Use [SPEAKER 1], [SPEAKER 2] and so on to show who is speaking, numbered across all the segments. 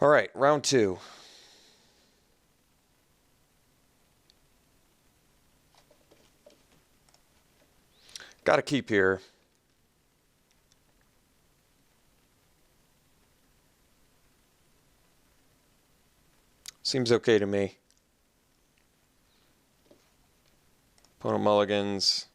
[SPEAKER 1] All right, round 2. Got to keep here. Seems okay to me. Opponent mulligans.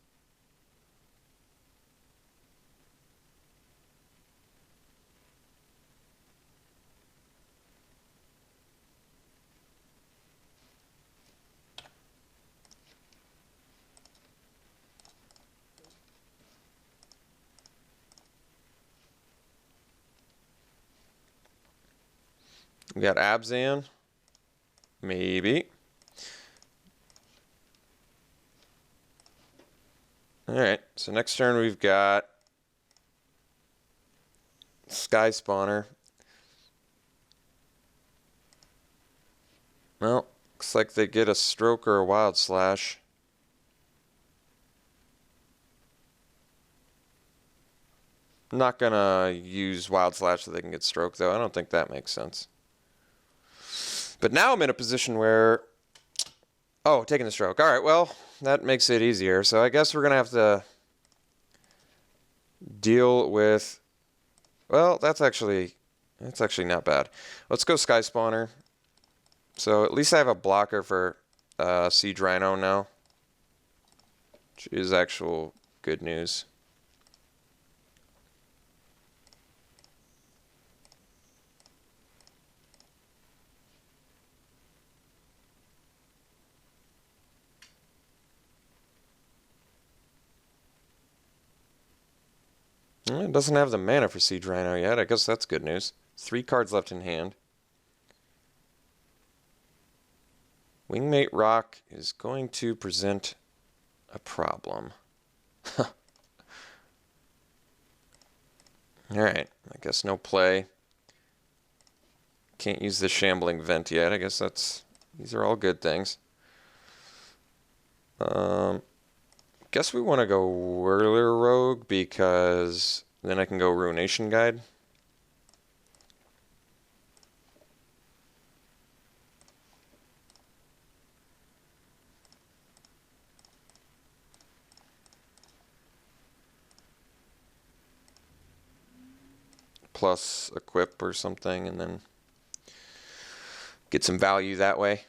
[SPEAKER 1] We got Abzan. Maybe. Alright, so next turn we've got Sky Spawner. Well, looks like they get a Stroke or a Wild Slash. I'm not gonna use Wild Slash so they can get Stroke, though. I don't think that makes sense. But now I'm in a position where... Oh, taking the Stroke. Alright, well, that makes it easier. So I guess we're gonna have to deal with... Well, that's actually not bad. Let's go Sky Spawner. So at least I have a blocker for Siege Rhino now, which is actual good news. It doesn't have the mana for Siege Rhino yet. I guess that's good news. 3 cards left in hand. Wingmate Rock is going to present a problem. Alright, I guess no play. Can't use the Shambling Vent yet. I guess these are all good things. Guess we want to go Whirler Rogue because then I can go Ruination Guide. Plus equip or something and then get some value that way.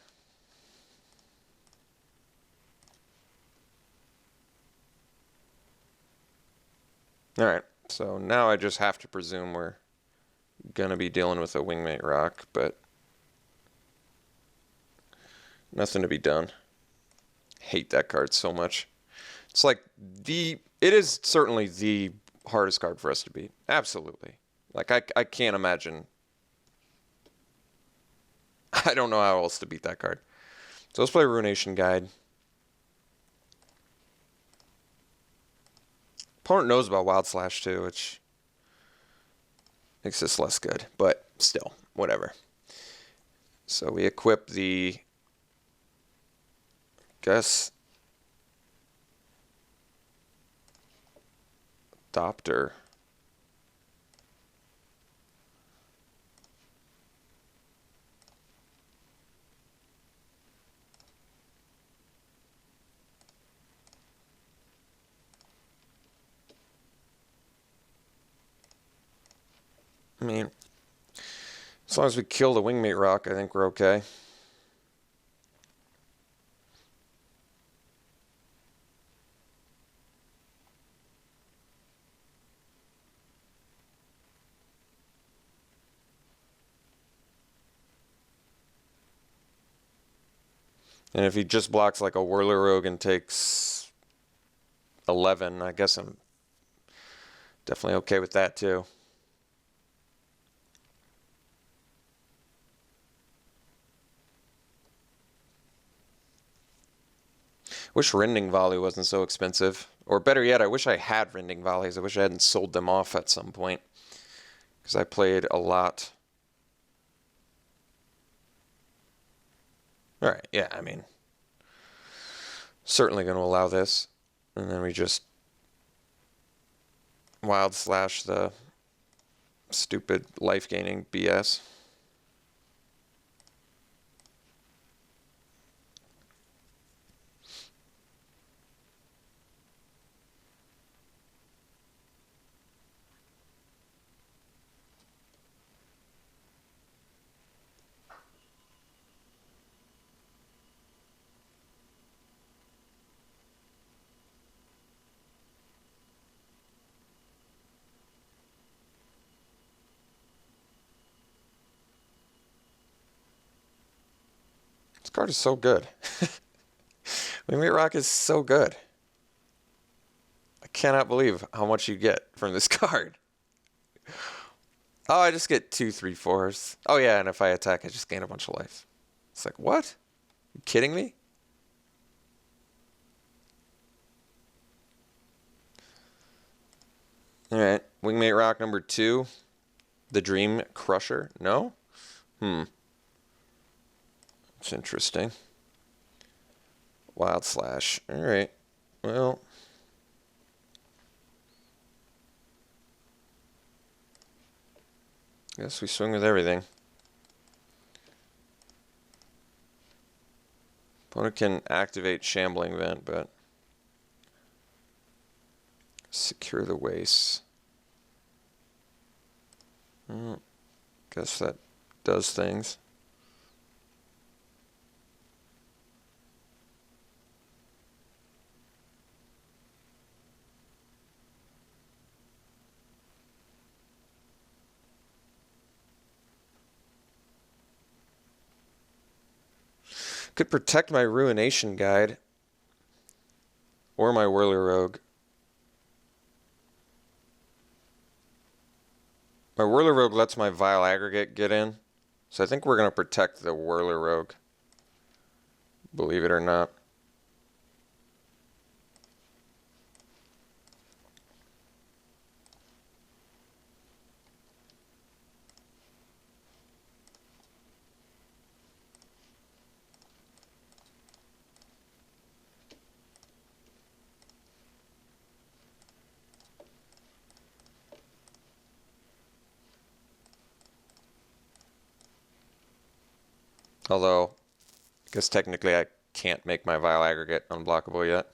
[SPEAKER 1] Alright, so now I just have to presume we're gonna be dealing with a Wingmate Rock, but nothing to be done. Hate that card so much. It's like it is certainly the hardest card for us to beat. Absolutely. Like I can't imagine. I don't know how else to beat that card. So let's play Ruination Guide. Opponent knows about Wild Slash too, which makes this less good, but still, whatever. So we equip the, guess, Adopter. I mean, as long as we kill the Wingmate Rock, I think we're okay. And if he just blocks like a Whirler Rogue and takes 11, I guess I'm definitely okay with that too. Wish Rending Volley wasn't so expensive. Or better yet, I wish I had Rending Volleys. I wish I hadn't sold them off at some point. Because I played a lot. Alright, yeah, I mean, certainly going to allow this. And then we just Wild Slash the stupid life-gaining BS. card is so good. Wingmate Rock is so good. I cannot believe how much you get from this card. Oh, I just get 2, 3, 4s. Oh yeah, and if I attack, I just gain a bunch of life. It's like, what? You kidding me? Alright, Wingmate Rock number 2. The Dream Crusher. No? It's interesting. Wild Slash. Alright. Well. Guess we swing with everything. Opponent can activate Shambling Vent, but secure the waste. Guess that does things. Could protect my Ruination Guide or my Whirler Rogue. My Whirler Rogue lets my Vile Aggregate get in, so I think we're going to protect the Whirler Rogue, believe it or not. Although, I guess technically I can't make my Vile Aggregate unblockable yet.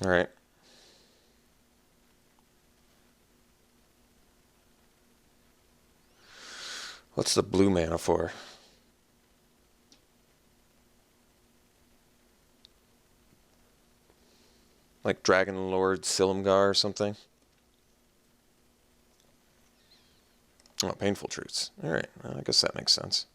[SPEAKER 1] All right. What's the blue mana for? Like Dragon Lord Silumgar or something? Oh, Painful Truths. All right. Well, I guess that makes sense.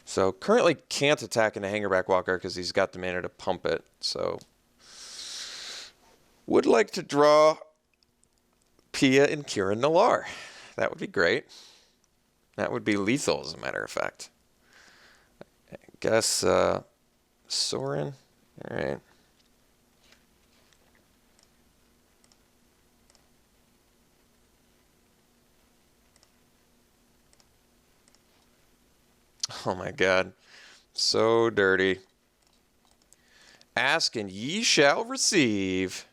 [SPEAKER 1] So currently can't attack into Hangerback Walker because he's got the mana to pump it. So would like to draw Pia and Kieran Nalaar. That would be great. That would be lethal, as a matter of fact. I guess Sorin. All right. Oh my god. So dirty. Ask and ye shall receive.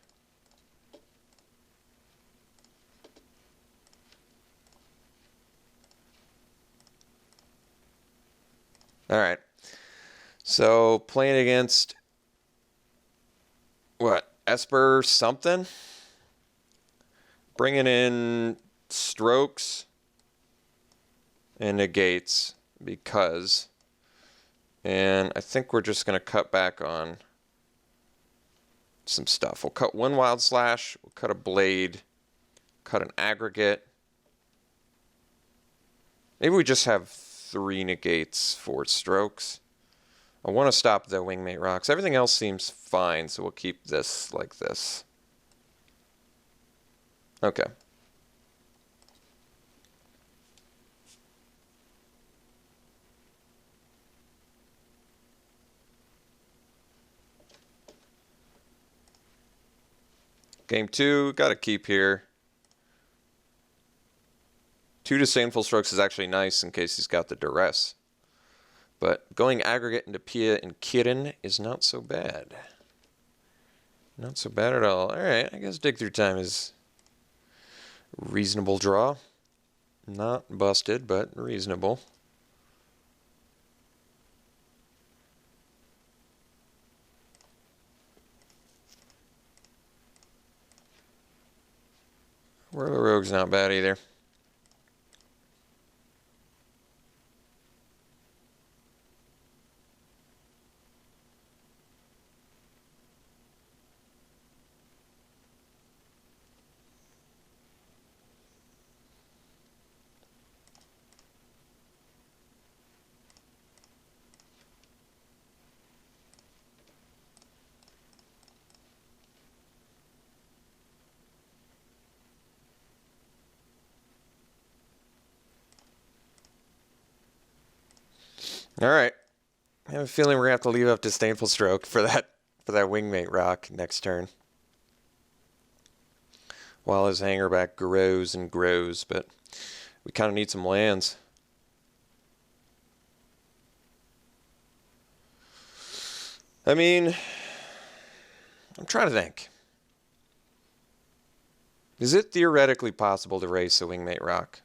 [SPEAKER 1] Alright. So playing against what? Esper something? Bringing in strokes and negates. Because, and I think we're just going to cut back on some stuff. We'll cut one Wild Slash, we'll cut a Blade, cut an Aggregate. Maybe we just have 3 negates for strokes. I want to stop the Wingmate Rocks. Everything else seems fine, so we'll keep this like this. Okay. Game 2, got to keep here. 2 Disdainful Strokes is actually nice in case he's got the Duress. But going Aggregate into Pia and Kieran is not so bad. Not so bad at all. Alright, I guess Dig Through Time is a reasonable draw. Not busted, but reasonable. Whirler Rogue's not bad either. All right. I have a feeling we're gonna have to leave up Disdainful Stroke for that Wingmate rock next turn. While his hangerback grows and grows, but we kind of need some lands. I mean, I'm trying to think. Is it theoretically possible to race a Wingmate rock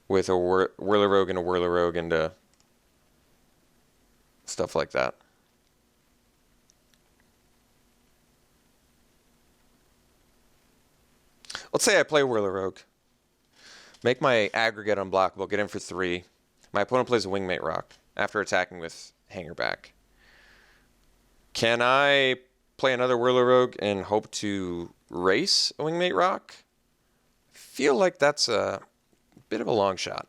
[SPEAKER 1] with a Whirler Rogue and a Whirler Rogue and stuff like that? Let's say I play Whirler Rogue. Make my aggregate unblockable, get in for 3. My opponent plays a Wingmate rock after attacking with hangerback. Can I play another Whirler Rogue and hope to race a Wingmate rock? I feel like that's a bit of a long shot.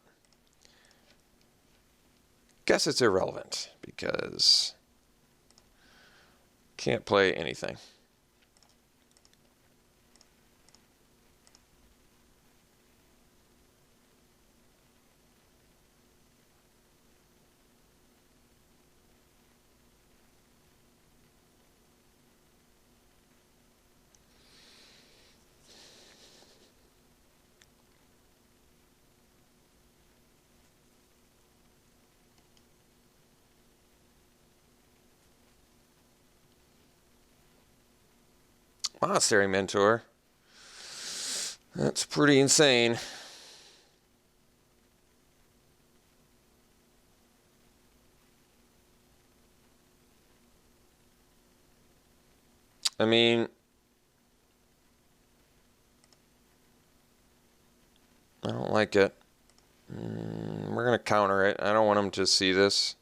[SPEAKER 1] Guess it's irrelevant because can't play anything. Monastery Mentor. That's pretty insane. I mean, I don't like it. We're going to counter it. I don't want him to see this.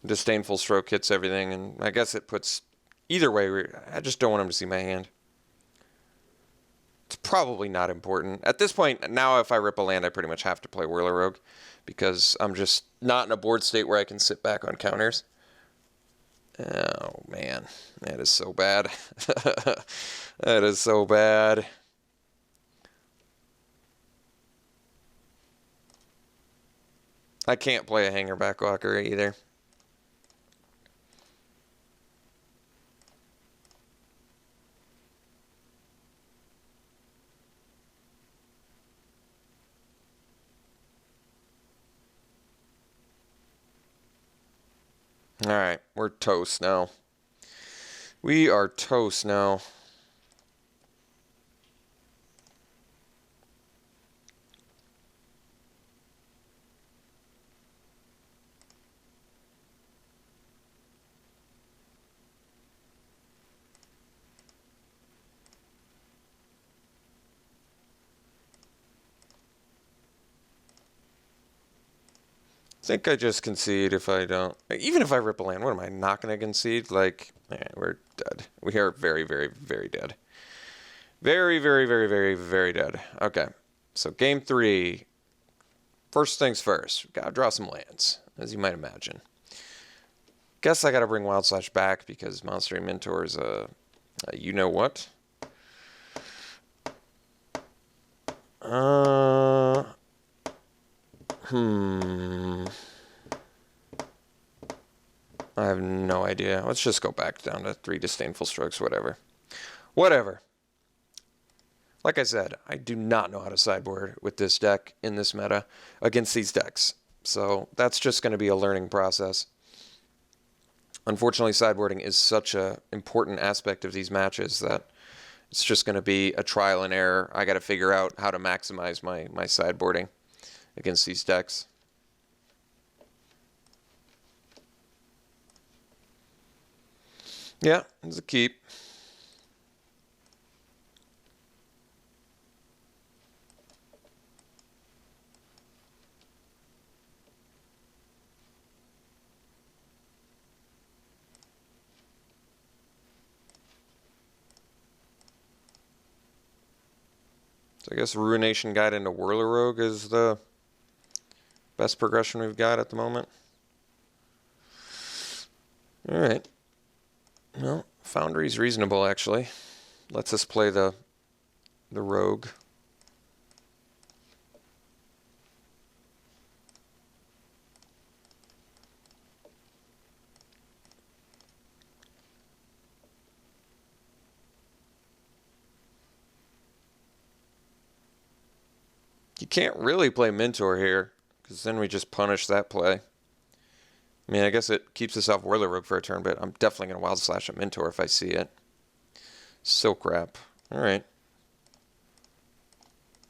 [SPEAKER 1] Disdainful Stroke hits everything, and I guess it puts... Either way, I just don't want him to see my hand. It's probably not important. At this point, now if I rip a land, I pretty much have to play Whirler Rogue because I'm just not in a board state where I can sit back on counters. Oh, man. That is so bad. That is so bad. I can't play a hangerback walker either. All right, we're toast now. We are toast now. I think I just concede if I don't. Even if I rip a land, what am I not going to concede? Like, we're dead. We are very, very, very dead. Very, very, very, very, very dead. Okay, so game 3. First things first. We gotta draw some lands, as you might imagine. Guess I gotta bring Wild Slash back because Monastery Mentor is a you know what. I have no idea. Let's just go back down to 3 Disdainful Strokes, whatever. Whatever. Like I said, I do not know how to sideboard with this deck in this meta against these decks. So that's just going to be a learning process. Unfortunately, sideboarding is such an important aspect of these matches that It's just going to be a trial and error. I got to figure out how to maximize my sideboarding against these decks. Yeah, it's a keep. So I guess Ruination Guide into Whirler Rogue is the best progression we've got at the moment. Alright. Well, Foundry's reasonable, actually. Lets us play the Rogue. You can't really play Mentor here, because then we just punish that play. I mean, I guess it keeps us off Whirler Rogue for a turn, but I'm definitely going to Wild Slash a Mentor if I see it. Silk Wrap. Alright.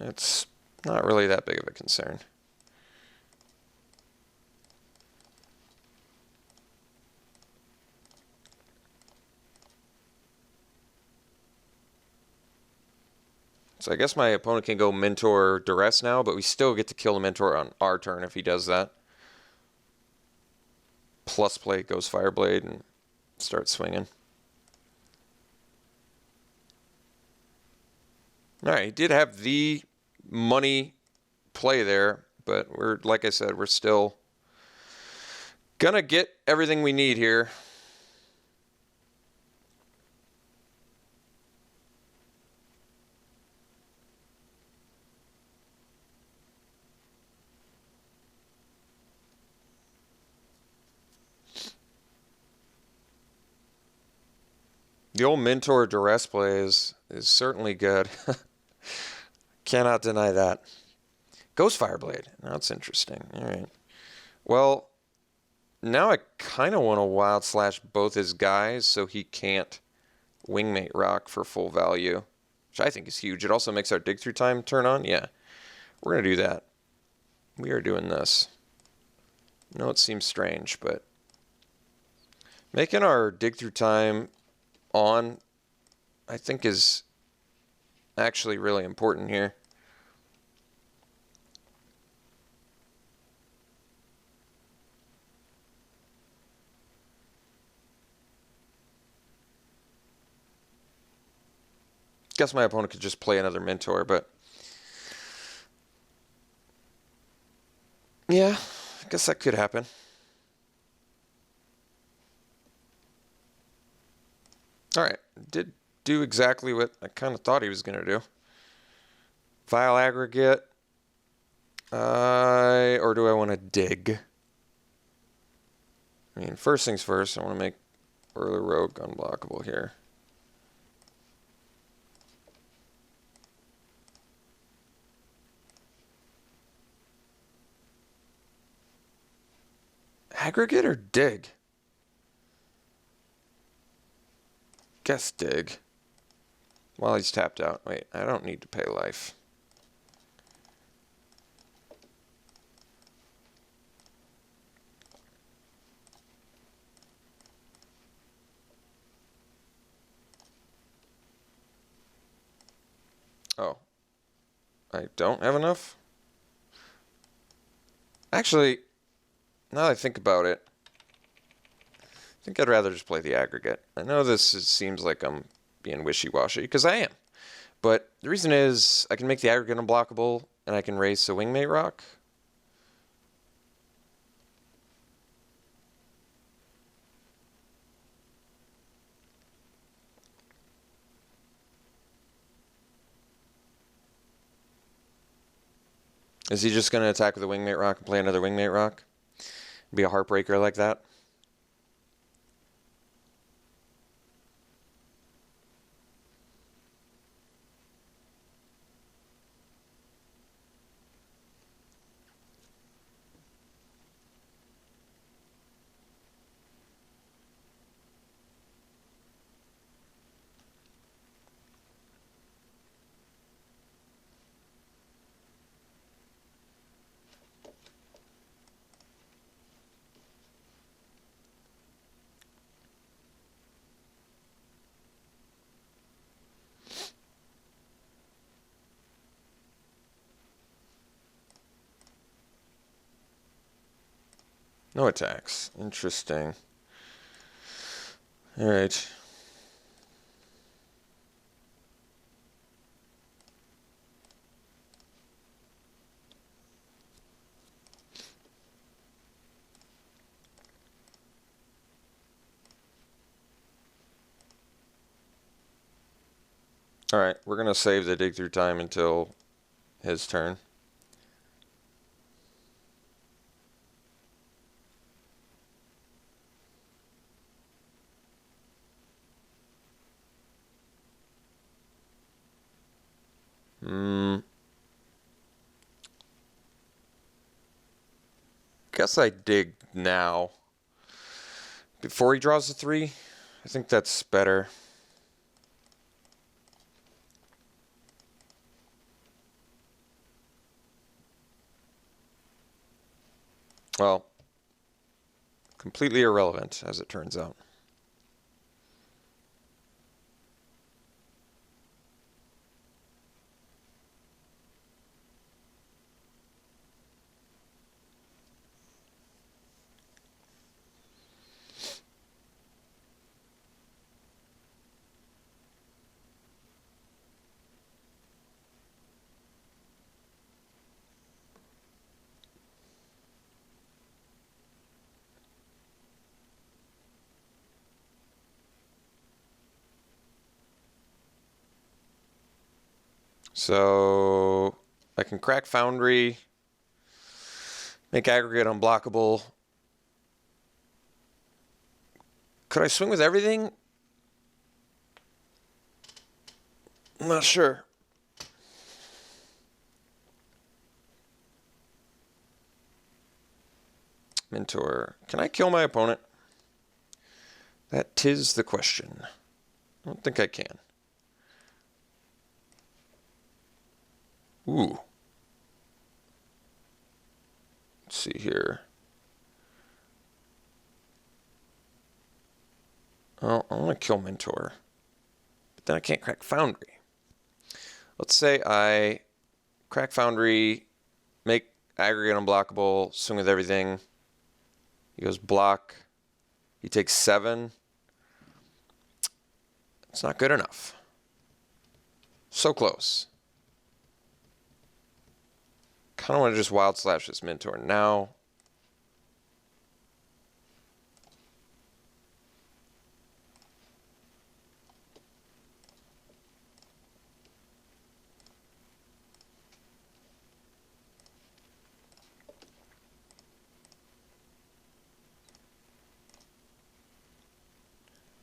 [SPEAKER 1] It's not really that big of a concern. So I guess my opponent can go Mentor Duress now, but we still get to kill the Mentor on our turn if he does that. Plus play Ghost Fireblade and start swinging. Alright, he did have the money play there, but we're, like I said, we're still gonna get everything we need here. The old Mentor Duress play is certainly good. Cannot deny that. Ghost Fireblade. Now that's interesting. Alright. Well, now I kind of want to Wild Slash both his guys so he can't Wingmate Rock for full value, which I think is huge. It also makes our Dig Through Time turn on. Yeah, we're going to do that. We are doing this. I know it seems strange, but making our Dig Through Time on, I think, is actually really important here. Guess my opponent could just play another Mentor, but yeah, I guess that could happen. Alright, did do exactly what I kind of thought he was going to do. Vile Aggregate. Or do I want to dig? I mean, first things first, I want to make Whirler Rogue unblockable here. Aggregate or dig? Guess dig. While he's tapped out. Wait, I don't need to pay life. Oh. I don't have enough? Actually, now that I think about it, I think I'd rather just play the aggregate. I know seems like I'm being wishy-washy, because I am. But the reason is I can make the aggregate unblockable, and I can raise the Wingmate Rock. Is he just going to attack with a Wingmate Rock and play another Wingmate Rock? Be a Heartbreaker like that? No attacks. Interesting. Alright. Alright, we're going to save the dig through time until his turn. Guess I dig now. Before he draws the 3? I think that's better. Well, completely irrelevant, as it turns out. So I can crack Foundry, make aggregate unblockable. Could I swing with everything? I'm not sure. Mentor. Can I kill my opponent? That 'tis the question. I don't think I can. Ooh. Let's see here. Oh, I want to kill Mentor. But then I can't crack Foundry. Let's say I crack Foundry, make aggregate unblockable, swing with everything. He goes block. He takes 7. It's not good enough. So close. Kind of want to just wild slash this Mentor now.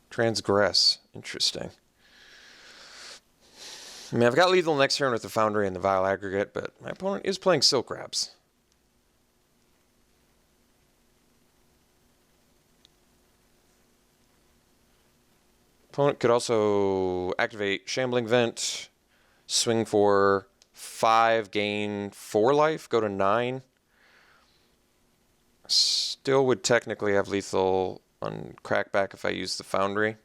[SPEAKER 1] Transgress. Interesting. I mean, I've got lethal next turn with the Foundry and the Vile Aggregate, but my opponent is playing Silk Crabs. Opponent could also activate Shambling Vent, swing for 5, gain 4 life, go to 9. Still would technically have lethal on Crackback if I use the Foundry.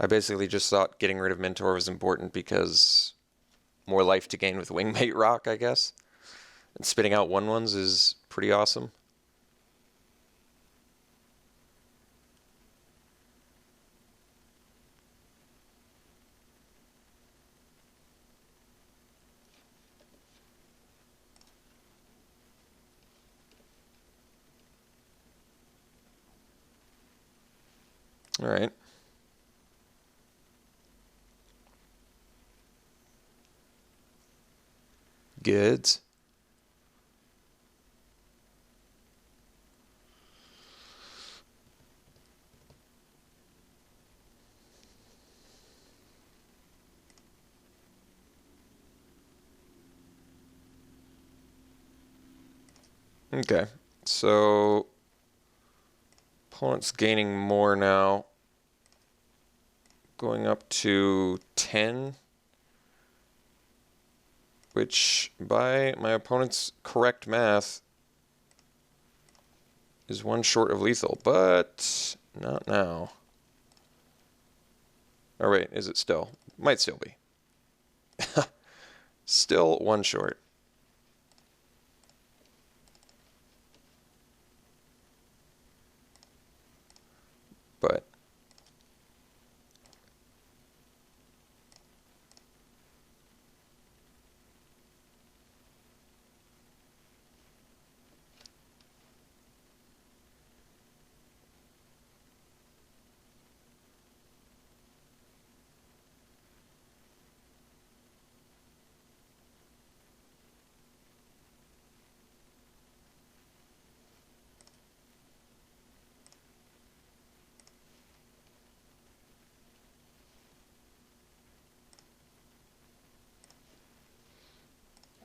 [SPEAKER 1] I basically just thought getting rid of Mentor was important because more life to gain with Wingmate Rock, I guess. And spitting out 1/1s is pretty awesome. All right. Goods. Okay, so opponent's gaining more now, going up to 10, which by my opponent's correct math is 1 short of lethal, but not now. Oh wait, is it still? Might still be. Still 1 short.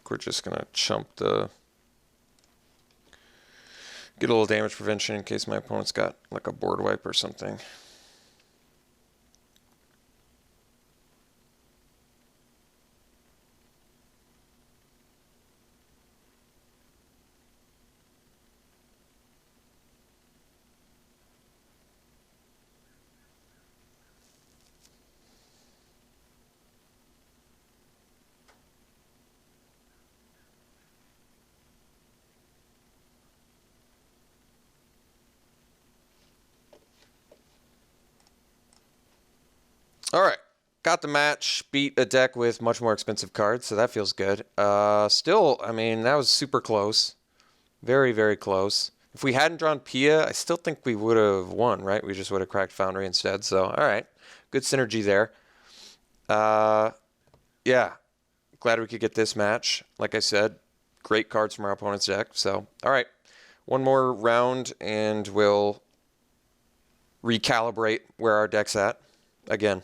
[SPEAKER 1] we're just going to chump the... Get a little damage prevention in case my opponent's got like a board wipe or something. All right, got the match, beat a deck with much more expensive cards, so that feels good. Still, I mean, that was super close. Very, very close. If we hadn't drawn Pia, I still think we would have won, right? We just would have cracked Foundry instead, so all right. Good synergy there. Yeah, glad we could get this match. Like I said, great cards from our opponent's deck, so all right. One more round, and we'll recalibrate where our deck's at again.